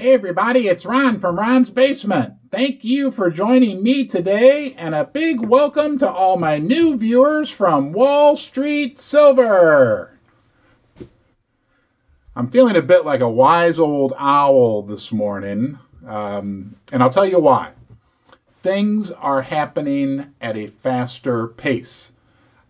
Hey everybody, it's Ron from Ron's Basement. Thank you for joining me today, and a big welcome to all my new viewers from Wall Street Silver. I'm feeling a bit like a wise old owl this morning, and I'll tell you why. Things are happening at a faster pace.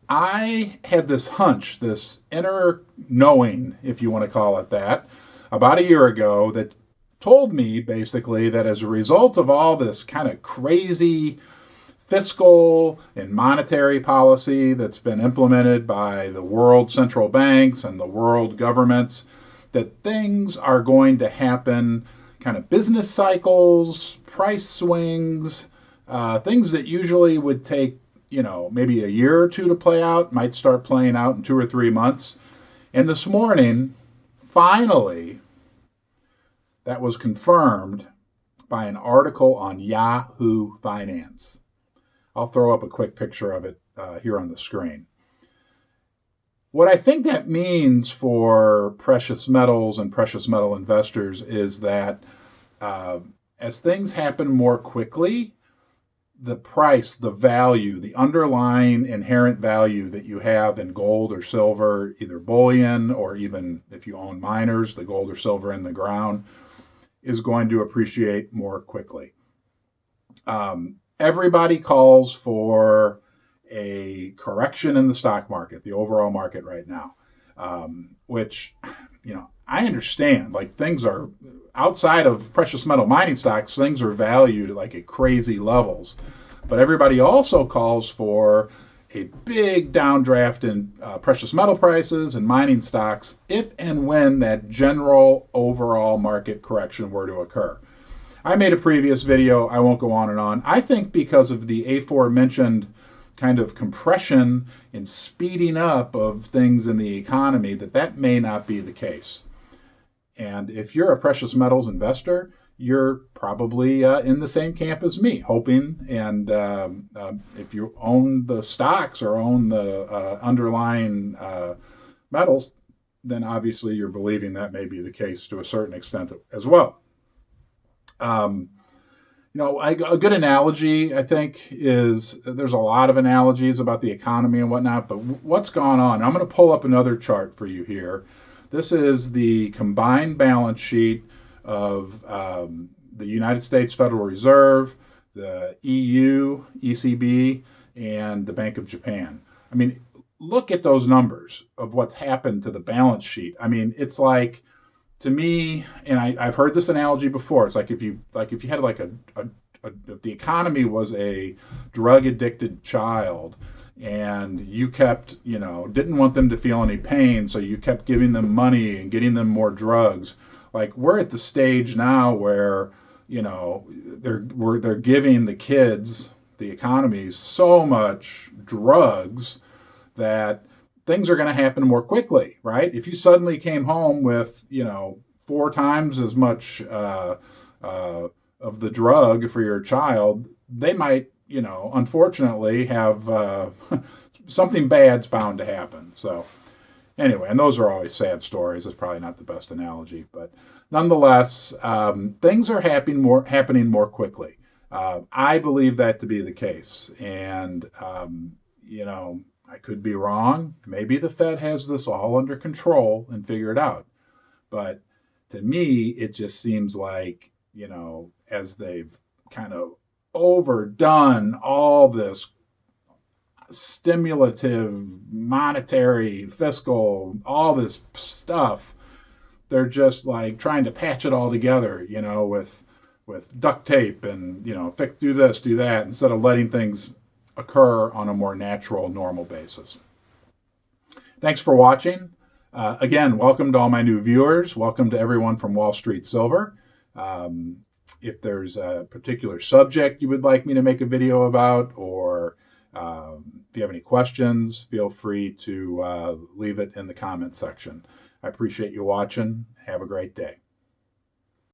I had this hunch, this inner knowing, if you want to call it that, about a year ago that told me basically that as a result of all this kind of crazy fiscal and monetary policy that's been implemented by the world central banks and the world governments, that things are going to happen, kind of business cycles, price swings, things that usually would take, maybe a year or two to play out, might start playing out in 2 or 3 months. And this morning, finally, that was confirmed by an article on Yahoo Finance. I'll throw up a quick picture of it here on the screen. What I think that means for precious metals and precious metal investors is that as things happen more quickly, the price, the value, the underlying inherent value that you have in gold or silver, either bullion or even if you own miners, the gold or silver in the ground, is going to appreciate more quickly. Everybody calls for a correction in the stock market, the overall market right now, which, I understand. Like, things are outside of precious metal mining stocks, things are valued like at crazy levels. But everybody also calls for a big downdraft in precious metal prices and mining stocks if and when that general overall market correction were to occur. I made a previous video, I won't go on and on. I think because of the aforementioned kind of compression and speeding up of things in the economy, that may not be the case. And if you're a precious metals investor, you're probably in the same camp as me, hoping. And if you own the stocks or own the underlying metals, then obviously you're believing that may be the case to a certain extent as well. A good analogy, I think, is there's a lot of analogies about the economy and whatnot, but what's gone on? I'm going to pull up another chart for you here. This is the combined balance sheet of the United States Federal Reserve, the EU, ECB, and the Bank of Japan. I mean, look at those numbers of what's happened to the balance sheet. I mean, it's like, to me, and I've heard this analogy before. It's like if you had like if the economy was a drug addicted child, and you kept, didn't want them to feel any pain, so you kept giving them money and getting them more drugs. Like, we're at the stage now where, they're giving the kids, the economy, so much drugs that things are going to happen more quickly, right? If you suddenly came home with, 4 times as much of the drug for your child, they might, unfortunately have something bad's bound to happen. So anyway, and those are always sad stories. It's probably not the best analogy, but nonetheless, things are happening more quickly. I believe that to be the case, and I could be wrong. Maybe the Fed has this all under control and figured out. But to me, it just seems like, as they've kind of overdone all this stimulative, monetary, fiscal, all this stuff, they're just like trying to patch it all together, with duct tape and, do this, do that, instead of letting things occur on a more natural, normal basis. Thanks for watching. Again, welcome to all my new viewers. Welcome to everyone from Wall Street Silver. If there's a particular subject you would like me to make a video about, or if you have any questions, feel free to leave it in the comment section. I appreciate you watching. Have a great day.